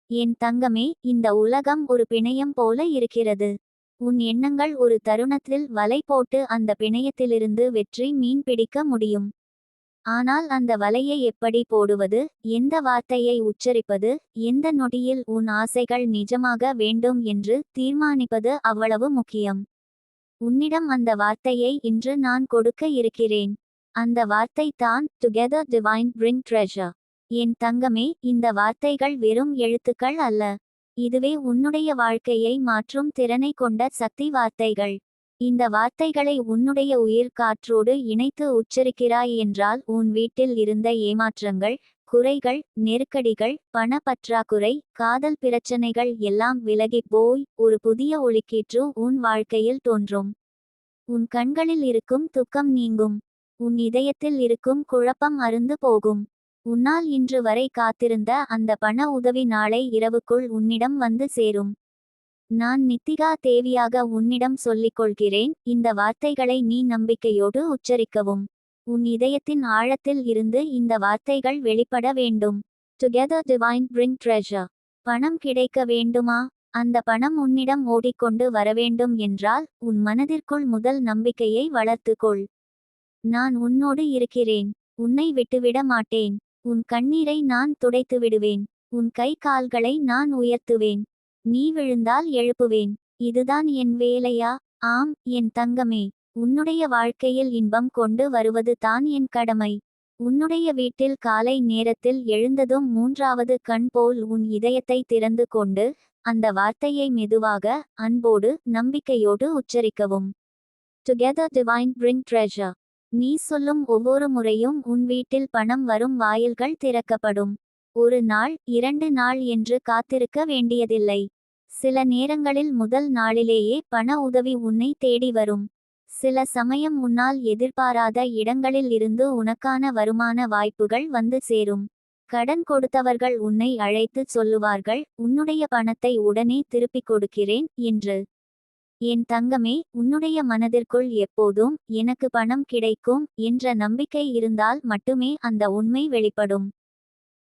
என் தங்கமே, இந்த உலகம் ஒரு பிணையம் போல இருக்கிறது. உன் எண்ணங்கள் ஒரு தருணத்தில் வலை போட்டு அந்த பிணையத்திலிருந்து வெற்றி மீன் பிடிக்க முடியும். ஆனால் அந்த வலையை எப்படி போடுவது, எந்த வார்த்தையை உச்சரிப்பது, எந்த நொடியில் உன் ஆசைகள் நிஜமாக வேண்டும் என்று தீர்மானிப்பது அவ்வளவு முக்கியம். உன்னிடம் அந்த வார்த்தையை இன்று நான் கொடுக்க இருக்கிறேன். அந்த வார்த்தை தான் டுகெதர் டிவைன் பிரிங் ட்ரெஷர். என் தங்கமே, இந்த வார்த்தைகள் வெறும் எழுத்துக்கள் அல்ல. இதுவே உன்னுடைய வாழ்க்கையை மாற்றும் திறனை கொண்ட சக்தி வார்த்தைகள். இந்த வார்த்தைகளை உன்னுடைய உயிர் காற்றோடு இணைத்து உச்சரிக்கிறாய் என்றால் உன் வீட்டில் இருந்த ஏமாற்றங்கள், குறைகள், நெருக்கடிகள், பண பற்றாக்குறை, காதல் பிரச்சனைகள் எல்லாம் விலகிப் போய் ஒரு புதிய ஒளிக்கீற்று உன் வாழ்க்கையில் தோன்றும். உன் கண்களில் இருக்கும் துக்கம் நீங்கும். உன் இதயத்தில் இருக்கும் குழப்பம் அருந்து போகும். உன்னால் இன்று வரை காத்திருந்த அந்த பண உதவி நாளை இரவுக்குள் உன்னிடம் வந்து சேரும். நான் நித்திகா தேவியாக உன்னிடம் சொல்லிக் கொள்கிறேன், இந்த வார்த்தைகளை நீ நம்பிக்கையோடு உச்சரிக்கவும். உன் இதயத்தின் ஆழத்தில் இருந்து இந்த வார்த்தைகள் வெளிப்பட வேண்டும். Together divine bring treasure. பணம் கிடைக்க வேண்டுமா? அந்த பணம் உன்னிடம் ஓடிக்கொண்டு வரவேண்டும் என்றால் உன் மனதிற்குள் முதல் நம்பிக்கையை வளர்த்துக்கொள். நான் உன்னோடு இருக்கிறேன். உன்னை விட்டுவிட மாட்டேன். உன் கண்ணீரை நான் துடைத்து விடுவேன். உன் கை கால்களை நான் உயர்த்துவேன். நீ விழுந்தால் எழுப்புவேன். இதுதான் என் வேலையா? ஆம், என் தங்கமே. உன்னுடைய வாழ்க்கையில் இன்பம் கொண்டு வருவது தான் என் கடமை. உன்னுடைய வீட்டில் காலை நேரத்தில் எழுந்ததும் மூன்றாவது கண் போல் உன் இதயத்தை திறந்து கொண்டு அந்த வார்த்தையை மெதுவாக, அன்போடு, நம்பிக்கையோடு உச்சரிக்கவும். Together divine bring treasure. நீ சொல்லும் ஒவ்வொரு முறையும் உன் வீட்டில் பணம் வரும் வாயில்கள் திறக்கப்படும். ஒரு நாள், 2 நாள் என்று காத்திருக்க வேண்டியதில்லை. சில நேரங்களில் முதல் நாளிலேயே பண உதவி உன்னை தேடி வரும். சில சமயம் உன்னால் எதிர்பாராத இடங்களில் இருந்து உனக்கான வருமான வாய்ப்புகள் வந்து சேரும். கடன் கொடுத்தவர்கள் உன்னை அழைத்து சொல்லுவார்கள், உன்னுடைய பணத்தை உடனே திருப்பிக் கொடுக்கிறேன் என்று. என் தங்கமே, உன்னுடைய மனதிற்குள் எப்போதும் எனக்கு பணம் கிடைக்கும் என்ற நம்பிக்கை இருந்தால் மட்டுமே அந்த உண்மை வெளிப்படும்.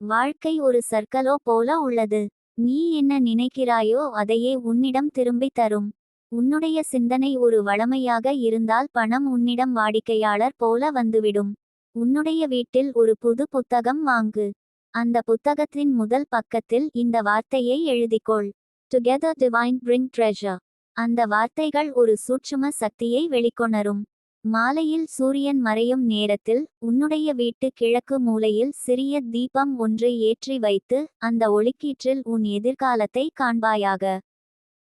வாழ்க்கை ஒரு சர்க்கலோ போல உள்ளது. நீ என்ன நினைக்கிறாயோ அதையே உன்னிடம் திரும்பி தரும். உன்னுடைய சிந்தனை ஒரு வளமையாக இருந்தால் பணம் உன்னிடம் வாடிக்கையாளர் போல வந்துவிடும். உன்னுடைய வீட்டில் ஒரு புது புத்தகம் வாங்கு. அந்த புத்தகத்தின் முதல் பக்கத்தில் இந்த வார்த்தையை எழுதிக்கொள். Together divine bring treasure. அந்த வார்த்தைகள் ஒரு சூட்சும சக்தியை வெளிக்கொணரும். மாலையில் சூரியன் மறையும் நேரத்தில் உன்னுடைய வீட்டு கிழக்கு மூலையில் சிறிய தீபம் ஒன்று ஏற்றி வைத்து அந்த ஒளிக்கீற்றில் உன் எதிர்காலத்தை காண்பாயாக.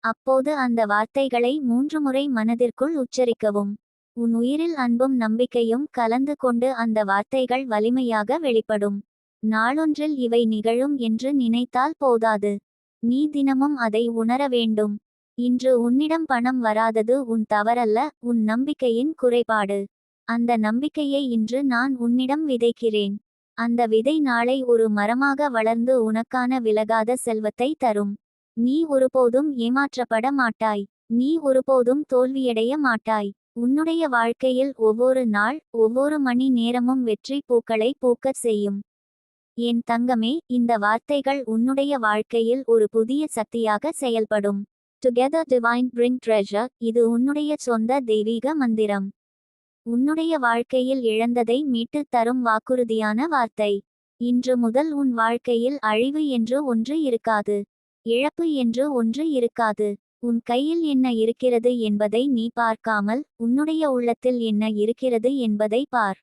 அப்போது அந்த வார்த்தைகளை 3 முறை மனதிற்குள் உச்சரிக்கவும். உன் உயிரில் அன்பும் நம்பிக்கையும் கலந்து கொண்டு அந்த வார்த்தைகள் வலிமையாக வெளிப்படும். நாளொன்றில் இவை நிகழும் என்று நினைத்தால் போதாது. நீ தினமும் அதை உணர வேண்டும். இன்று உன்னிடம் பணம் வராதது உன் தவறல்ல, உன் நம்பிக்கையின் குறைபாடு. அந்த நம்பிக்கையை இன்று நான் உன்னிடம் விதைக்கிறேன். அந்த விதை நாளை ஒரு மரமாக வளர்ந்து உனக்கான விலகாத செல்வத்தை தரும். நீ ஒருபோதும் ஏமாற்றப்பட மாட்டாய். நீ ஒருபோதும் தோல்வியடைய மாட்டாய். உன்னுடைய வாழ்க்கையில் ஒவ்வொரு நாள், ஒவ்வொரு மணி நேரமும் வெற்றி பூக்களை பூக்கச் செய்யும். என் தங்கமே, இந்த வார்த்தைகள் உன்னுடைய வாழ்க்கையில் ஒரு புதிய சக்தியாக செயல்படும். Together divine bring treasure. இது உன்னுடைய சொந்த தெய்வீக மந்திரம். உன்னுடைய வாழ்க்கையில் இழந்ததை மீட்டுத் தரும் வாக்குறுதியான வார்த்தை. இன்று முதல் உன் வாழ்க்கையில் அழிவு என்று ஒன்று இருக்காது. இழப்பு என்று ஒன்று இருக்காது. உன் கையில் என்ன இருக்கிறது என்பதை நீ பார்க்காமல் உன்னுடைய உள்ளத்தில் என்ன இருக்கிறது என்பதை பார்.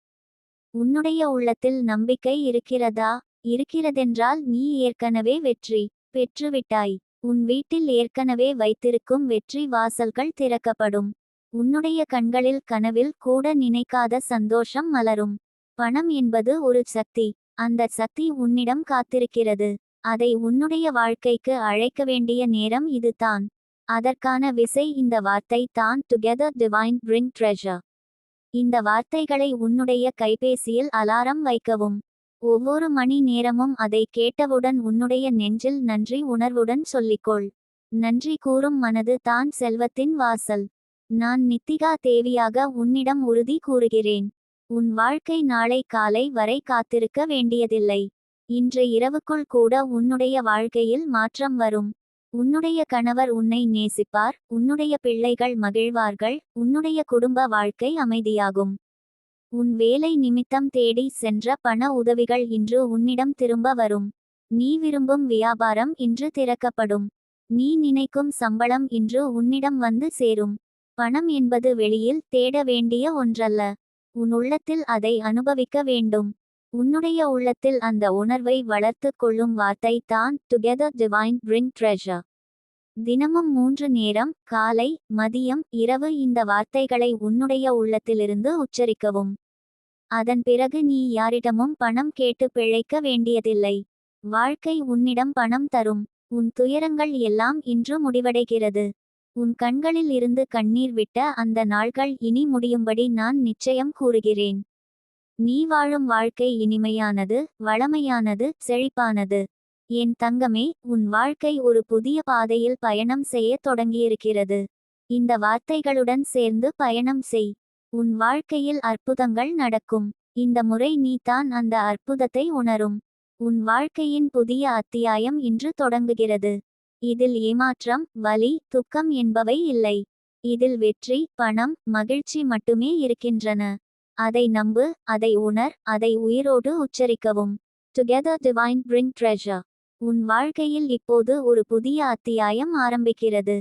உன்னுடைய உள்ளத்தில் நம்பிக்கை இருக்கிறதா? இருக்கிறதென்றால் நீ ஏற்கனவே வெற்றி பெற்றுவிட்டாய். உன் வீட்டில் ஏற்கனவே வைத்திருக்கும் வெற்றி வாசல்கள் திறக்கப்படும். உன்னுடைய கண்களில் கனவில் கூட நினைக்காத சந்தோஷம் மலரும். பணம் என்பது ஒரு சக்தி. அந்த சக்தி உன்னிடம் காத்திருக்கிறது. அதை உன்னுடைய வாழ்க்கைக்கு அழைக்க வேண்டிய நேரம் இதுதான். அதற்கான விசை இந்த வார்த்தை தான் டுகெதர் டிவைன் பிரிங் ட்ரெஷர். இந்த வார்த்தைகளை உன்னுடைய கைபேசியில் அலாரம் வைக்கவும். ஒவ்வொரு மணி நேரமும் அதை கேட்டவுடன் உன்னுடைய நெஞ்சில் நன்றி உணர்வுடன் சொல்லிக்கொள். நன்றி கூறும் மனது தான் செல்வத்தின் வாசல். நான் நித்திகா தேவியாக உன்னிடம் உறுதி கூறுகிறேன். உன் வாழ்க்கை நாளை காலை வரை காத்திருக்க வேண்டியதில்லை. இன்று இரவுக்குள் கூட உன்னுடைய வாழ்க்கையில் மாற்றம் வரும். உன்னுடைய கணவர் உன்னை நேசிப்பார், உன்னுடைய பிள்ளைகள் மகிழ்வார்கள், உன்னுடைய குடும்ப வாழ்க்கை அமைதியாகும். உன் வேலை நிமித்தம் தேடி சென்ற பண உதவிகள் இன்று உன்னிடம் திரும்ப வரும். நீ விரும்பும் வியாபாரம் இன்று திறக்கப்படும். நீ நினைக்கும் சம்பளம் இன்று உன்னிடம் வந்து சேரும். பணம் என்பது வெளியில் தேட வேண்டிய ஒன்றல்ல. உன் உள்ளத்தில் அதை அனுபவிக்க வேண்டும். உன்னுடைய உள்ளத்தில் அந்த உணர்வை வளர்த்து கொள்ளும் வார்த்தை தான் டுகெதர் டிவைன் பிரிங் ட்ரெஷர். தினமும் 3 நேரம், காலை, மதியம், இரவு இந்த வார்த்தைகளை உன்னுடைய உள்ளத்திலிருந்து உச்சரிக்கவும். அதன் பிறகு நீ யாரிடமும் பணம் கேட்டு பிழைக்க வேண்டியதில்லை. வாழ்க்கை உன்னிடம் பணம் தரும். உன் துயரங்கள் எல்லாம் இன்று முடிவடைகிறது. உன் கண்களில் இருந்து கண்ணீர் விட்ட அந்த நாள்கள் இனி முடியும்படி நான் நிச்சயம் கூறுகிறேன். நீ வாழும் வாழ்க்கை இனிமையானது, வளமையானது, செழிப்பானது. என் தங்கமே, உன் வாழ்க்கை ஒரு புதிய பாதையில் பயணம் செய்ய தொடங்கியிருக்கிறது. இந்த வார்த்தைகளுடன் சேர்ந்து பயணம் செய். உன் வாழ்க்கையில் அற்புதங்கள் நடக்கும். இந்த முறை நீ தான் அந்த அற்புதத்தை உணரும். உன் வாழ்க்கையின் புதிய அத்தியாயம் இன்று தொடங்குகிறது. இதில் ஏமாற்றம், வலி, துக்கம் என்பவை இல்லை. இதில் வெற்றி, பணம், மகிழ்ச்சி மட்டுமே இருக்கின்றன. அதை நம்பு, அதை உணர், அதை உயிரோடு உச்சரிக்கவும். Together divine bring treasure. உன் வாழ்க்கையில் இப்போது ஒரு புதிய அத்தியாயம் ஆரம்பிக்கிறது.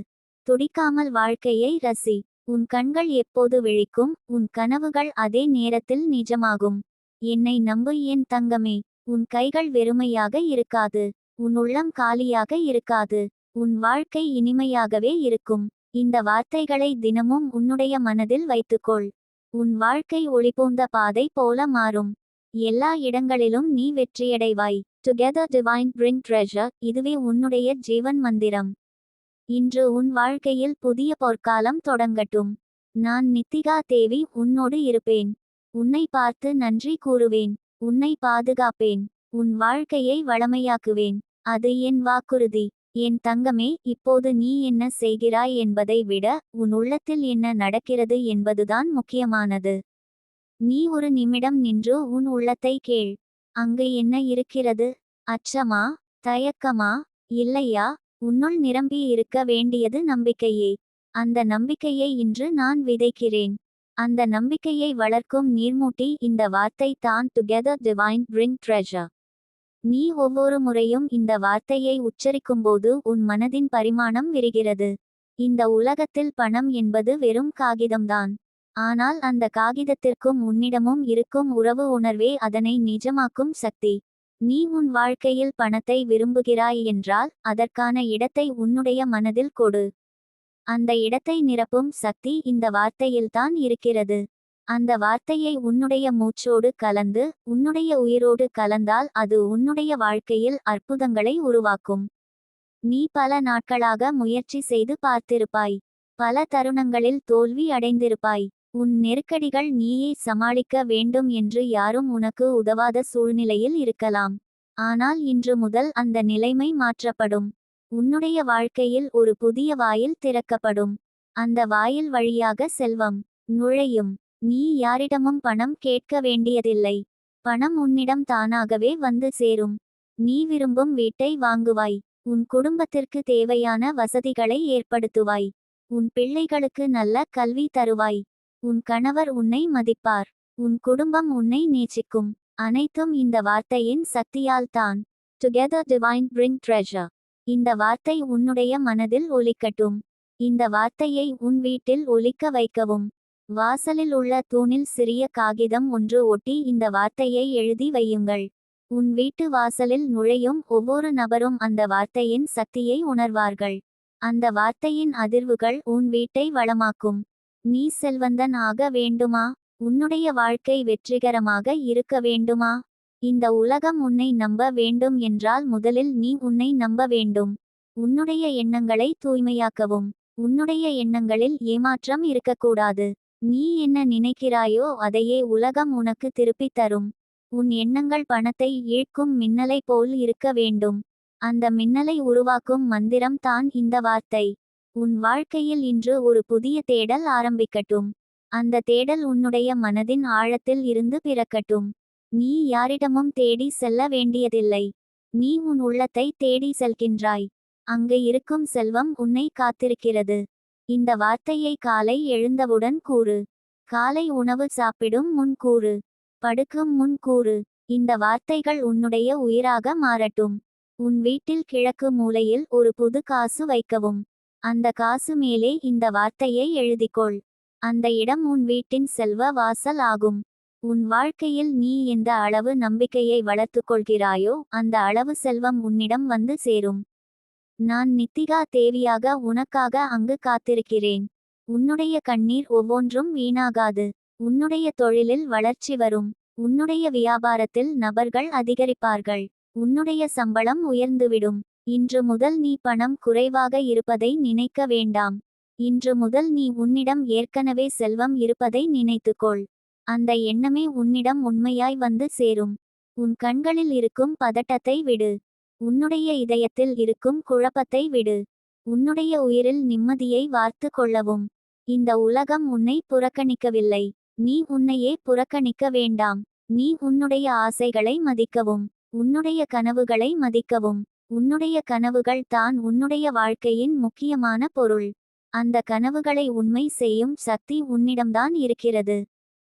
துடிக்காமல் வாழ்க்கையை ரசி. உன் கண்கள் எப்போது விழிக்கும், உன் கனவுகள் அதே நேரத்தில் நிஜமாகும். என்னை நம்பு என் தங்கமே. உன் கைகள் வெறுமையாக இருக்காது. உன் உள்ளம் காலியாக இருக்காது. உன் வாழ்க்கை இனிமையாகவே இருக்கும். இந்த வார்த்தைகளை தினமும் உன்னுடைய மனதில் வைத்துக்கொள். உன் வாழ்க்கை ஒளிபூந்த பாதை போல மாறும். எல்லா இடங்களிலும் நீ வெற்றியடைவாய். Together divine bring treasure. இதுவே உன்னுடைய ஜீவன் மந்திரம். இன்று உன் வாழ்க்கையில் புதிய பொற்காலம் தொடங்கட்டும். நான் நித்திகா தேவி உன்னோடு இருப்பேன். உன்னை பார்த்து நன்றி கூறுவேன். உன்னை பாதுகாப்பேன். உன் வாழ்க்கையை வளமையாக்குவேன். அது என் வாக்குறுதி. என் தங்கமே, இப்போது நீ என்ன செய்கிறாய் என்பதை விட உன் உள்ளத்தில் என்ன நடக்கிறது என்பதுதான் முக்கியமானது. நீ ஒரு நிமிடம் நின்று உன் உள்ளத்தை கேள். அங்கு என்ன இருக்கிறது? அச்சமா? தயக்கமா? இல்லையா? உன்னுள் நிரம்பி இருக்க வேண்டியது நம்பிக்கையே. அந்த நம்பிக்கையை இன்று நான் விதைக்கிறேன். அந்த நம்பிக்கையை வளர்க்கும் நீர்மூட்டி இந்த வார்த்தை தான் டுகெதர் டிவைன் பிரிங் ட்ரெஷர். நீ ஒவ்வொரு முறையும் இந்த வார்த்தையை உச்சரிக்கும்போது உன் மனதின் பரிமாணம் விரிகிறது. இந்த உலகத்தில் பணம் என்பது வெறும் காகிதம்தான். ஆனால் அந்த காகிதத்திற்கும் உன்னிடமும் இருக்கும் உறவு உணர்வே அதனை நிஜமாக்கும் சக்தி. நீ உன் வாழ்க்கையில் பணத்தை விரும்புகிறாய் என்றால் அதற்கான இடத்தை உன்னுடைய மனதில் கொடு. அந்த இடத்தை நிரப்பும் சக்தி இந்த வார்த்தையில்தான் இருக்கிறது. அந்த வார்த்தையை உன்னுடைய மூச்சோடு கலந்து, உன்னுடைய உயிரோடு கலந்தால் அது உன்னுடைய வாழ்க்கையில் அற்புதங்களை உருவாக்கும். நீ பல நாட்களாக முயற்சி செய்து பார்த்திருப்பாய். பல தருணங்களில் தோல்வி அடைந்திருப்பாய். உன் நெருக்கடிகள் நீயே சமாளிக்க வேண்டும் என்று யாரும் உனக்கு உதவாத சூழ்நிலையில் இருக்கலாம். ஆனால் இன்று முதல் அந்த நிலைமை மாற்றப்படும். உன்னுடைய வாழ்க்கையில் ஒரு புதிய வாயில் திறக்கப்படும். அந்த வாயில் வழியாக செல்வம் நுழையும். நீ யாரிடமும் பணம் கேட்க வேண்டியதில்லை. பணம் உன்னிடம் தானாகவே வந்து சேரும். நீ விரும்பும் வீட்டை வாங்குவாய். உன் குடும்பத்திற்கு தேவையான வசதிகளை ஏற்படுத்துவாய். உன் பிள்ளைகளுக்கு நல்ல கல்வி தருவாய். உன் கணவர் உன்னை மதிப்பார். உன் குடும்பம் உன்னை நேசிக்கும். அனைத்தும் இந்த வார்த்தையின் சக்தியால் தான். Together divine bring treasure. இந்த வார்த்தை உன்னுடைய மனதில் ஒலிக்கட்டும். இந்த வார்த்தையை உன் வீட்டில் ஒலிக்க வைக்கவும். வாசலில் உள்ள தூணில் சிறிய காகிதம் ஒன்று ஒட்டி இந்த வார்த்தையை எழுதி வையுங்கள். உன் வீட்டு வாசலில் நுழையும் ஒவ்வொரு நபரும் அந்த வார்த்தையின் சக்தியை உணர்வார்கள். அந்த வார்த்தையின் அதிர்வுகள் உன் வீட்டை வளமாக்கும். நீ செல்வந்தன் ஆக வேண்டுமா? உன்னுடைய வாழ்க்கை வெற்றிகரமாக இருக்க வேண்டுமா? இந்த உலகம் உன்னை நம்ப வேண்டும் என்றால் முதலில் நீ உன்னை நம்ப வேண்டும். உன்னுடைய எண்ணங்களை தூய்மையாக்கவும். உன்னுடைய எண்ணங்களில் ஏமாற்றம் இருக்கக்கூடாது. நீ என்ன நினைக்கிறாயோ அதையே உலகம் உனக்கு திருப்பித் தரும். உன் எண்ணங்கள் பணத்தை ஈர்க்கும் மின்னலை போல் இருக்க வேண்டும். அந்த மின்னலை உருவாக்கும் மந்திரம் தான் இந்த வார்த்தை. உன் வாழ்க்கையில் இன்று ஒரு புதிய தேடல் ஆரம்பிக்கட்டும். அந்த தேடல் உன்னுடைய மனதின் ஆழத்தில் இருந்து பிறக்கட்டும். நீ யாரிடமும் தேடி செல்ல வேண்டியதில்லை. நீ உன் உள்ளத்தை தேடி செல்கின்றாய். அங்கு இருக்கும் செல்வம் உன்னை காத்திருக்கிறது. இந்த வார்த்தையை காலை எழுந்தவுடன் கூறு. காலை உணவு சாப்பிடும் முன் கூறு. படுக்கும் முன் கூறு. இந்த வார்த்தைகள் உன்னுடைய உயிராக மாறட்டும். உன் வீட்டில் கிழக்கு மூலையில் ஒரு புது காசு வைக்கவும். அந்த காசு மேலே இந்த வார்த்தையை எழுதிக்கொள். அந்த இடம் உன் வீட்டின் செல்வ வாசல் ஆகும். உன் வாழ்க்கையில் நீ எந்த அளவு நம்பிக்கையை வளர்த்து கொள்கிறாயோ அந்த அளவு செல்வம் உன்னிடம் வந்து சேரும். நான் நித்திகா தேவியாக உனக்காக அங்கு காத்திருக்கிறேன். உன்னுடைய கண்ணீர் ஒவ்வொன்றும் வீணாகாது. உன்னுடைய தொழிலில் வளர்ச்சி வரும். உன்னுடைய வியாபாரத்தில் நபர்கள் அதிகரிப்பார்கள். உன்னுடைய சம்பளம் உயர்ந்துவிடும். இன்று முதல் நீ பணம் குறைவாக இருப்பதை நினைக்க வேண்டாம். இன்று முதல் நீ உன்னிடம் ஏற்கனவே செல்வம் இருப்பதை நினைத்துக்கொள். அந்த எண்ணமே உன்னிடம் உண்மையாய் வந்து சேரும். உன் கண்களில் இருக்கும் பதட்டத்தை விடு. உன்னுடைய இதயத்தில் இருக்கும் குழப்பத்தை விடு. உன்னுடைய உயிரில் நிம்மதியை வார்த்து கொள்ளவும். இந்த உலகம் உன்னை புறக்கணிக்கவில்லை. நீ உன்னையே புறக்கணிக்க வேண்டாம். நீ உன்னுடைய ஆசைகளை மதிக்கவும். உன்னுடைய கனவுகளை மதிக்கவும். உன்னுடைய கனவுகள் தான் உன்னுடைய வாழ்க்கையின் முக்கியமான பொருள். அந்த கனவுகளை உண்மை செய்யும் சக்தி உன்னிடம்தான் இருக்கிறது.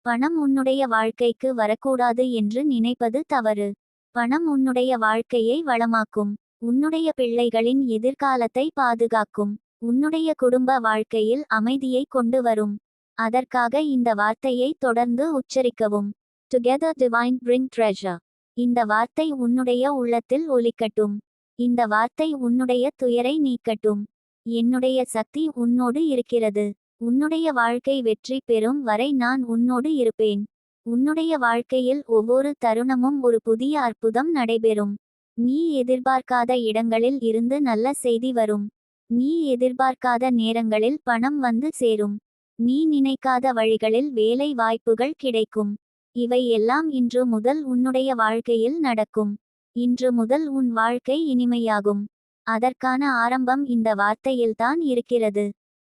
பணம் உன்னுடைய வாழ்க்கைக்கு வரக்கூடாது என்று நினைப்பது தவறு. பணம் உன்னுடைய வாழ்க்கையை வளமாக்கும். உன்னுடைய பிள்ளைகளின் எதிர்காலத்தை பாதுகாக்கும். உன்னுடைய குடும்ப வாழ்க்கையில் அமைதியை கொண்டு வரும். அதற்காக இந்த வார்த்தையை தொடர்ந்து உச்சரிக்கவும். Together divine bring treasure. இந்த வார்த்தை உன்னுடைய உள்ளத்தில் ஒலிக்கட்டும். இந்த வார்த்தை உன்னுடைய துயரை நீக்கட்டும். என்னுடைய சக்தி உன்னோடு இருக்கிறது. உன்னுடைய வாழ்க்கை வெற்றி பெறும் வரை நான் உன்னோடு இருப்பேன். உன்னுடைய வாழ்க்கையில் ஒவ்வொரு தருணமும் ஒரு புதிய அற்புதம் நடைபெறும். நீ எதிர்பார்க்காத இடங்களில் இருந்து நல்ல செய்தி வரும். நீ எதிர்பார்க்காத நேரங்களில் பணம் வந்து சேரும். நீ நினைக்காத வழிகளில் வேலை வாய்ப்புகள் கிடைக்கும். இவை எல்லாம் இன்று முதல் உன்னுடைய வாழ்க்கையில் நடக்கும். இன்று முதல் உன் வாழ்க்கை இனிமையாகும். அதற்கான ஆரம்பம் இந்த வார்த்தையில்தான் இருக்கிறது.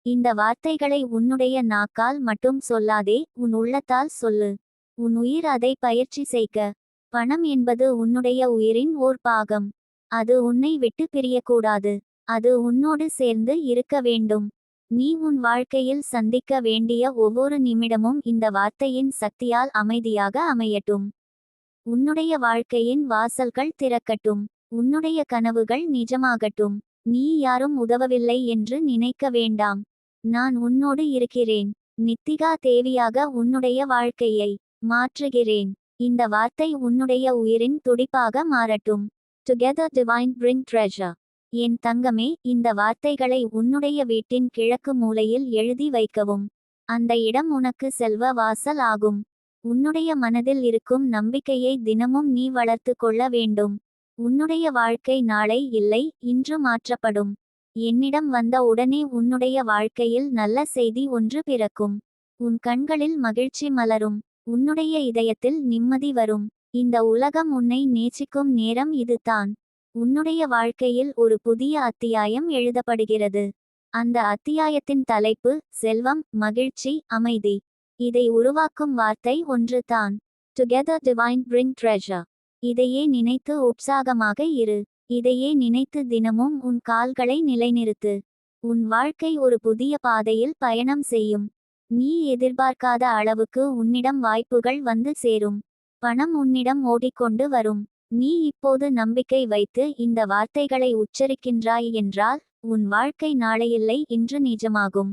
இந்த வார்த்தைகளை உன்னுடைய நாக்கால் மட்டும் சொல்லாதே, உன் உள்ளத்தால் சொல்லு. உன் உயிர் அதை பயிற்சி செய்க. பணம் என்பது உன்னுடைய உயிரின் ஓர் பாகம். அது உன்னை விட்டு பிரியக்கூடாது. அது உன்னோடு சேர்ந்து இருக்க வேண்டும். நீ உன் வாழ்க்கையில் சந்திக்க வேண்டிய ஒவ்வொரு நிமிடமும் இந்த வார்த்தையின் சக்தியால் அமைதியாக அமையட்டும். உன்னுடைய வாழ்க்கையின் வாசல்கள் திறக்கட்டும். உன்னுடைய கனவுகள் நிஜமாகட்டும். நீ யாரும் உதவவில்லை என்று நினைக்க வேண்டாம். நான் உன்னோடு இருக்கிறேன். நித்திகா தேவியாக உன்னுடைய வாழ்க்கையை மாற்றுகிறேன். இந்த வார்த்தை உன்னுடைய உயிரின் துடிப்பாக மாறட்டும். Together divine bring treasure. என் தங்கமே, இந்த வார்த்தைகளை உன்னுடைய வீட்டின் கிழக்கு மூலையில் எழுதி வைக்கவும். அந்த இடம் உனக்கு செல்வ வாசல் ஆகும். உன்னுடைய மனதில் இருக்கும் நம்பிக்கையை தினமும் நீ வளர்த்து கொள்ள வேண்டும். உன்னுடைய வாழ்க்கை நாளை இல்லை, இன்று மாற்றப்படும். என்னிடம் வந்த உடனே உன்னுடைய வாழ்க்கையில் நல்ல செய்தி ஒன்று பிறக்கும். உன் கண்களில் மகிழ்ச்சி மலரும். உன்னுடைய இதயத்தில் நிம்மதி வரும். இந்த உலகம் உன்னை நேசிக்கும் நேரம் இதுதான். உன்னுடைய வாழ்க்கையில் ஒரு புதிய அத்தியாயம் எழுதப்படுகிறது. அந்த அத்தியாயத்தின் தலைப்பு செல்வம், மகிழ்ச்சி, அமைதி. இதை உருவாக்கும் வார்த்தை ஒன்று தான். Together divine bring treasure. இதையே நினைத்து உற்சாகமாக இரு. இதையே நினைத்து தினமும் உன் கால்களை நிலைநிறுத்து. உன் வாழ்க்கை ஒரு புதிய பாதையில் பயணம் செய்யும். நீ எதிர்பார்க்காத அளவுக்கு உன்னிடம் வாய்ப்புகள் வந்து சேரும். பணம் உன்னிடம் ஓடிக்கொண்டு வரும். நீ இப்போது நம்பிக்கை வைத்து இந்த வார்த்தைகளை உச்சரிக்கின்றாய் என்றால் உன் வாழ்க்கை நாளையில்லை, இன்று நிஜமாகும்.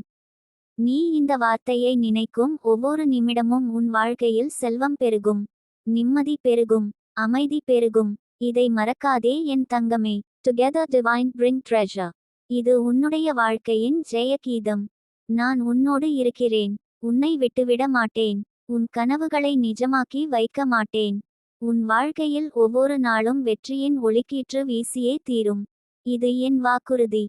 நீ இந்த வார்த்தையை நினைக்கும் ஒவ்வொரு நிமிடமும் உன் வாழ்க்கையில் செல்வம் பெருகும். நிம்மதி பெருகும். அமைதி பெருகும். இதை மறக்காதே என் தங்கமே. Together divine bring treasure. இது உன்னுடைய வாழ்க்கையின் ஜெய கீதம். நான் உன்னோடு இருக்கிறேன். உன்னை விட்டுவிட மாட்டேன். உன் கனவுகளை நிஜமாக்கி வைக்க மாட்டேன். உன் வாழ்க்கையில் ஒவ்வொரு நாளும் வெற்றியின் ஒளிக்கீற்று வீசியே தீரும். இது என் வாக்குறுதி.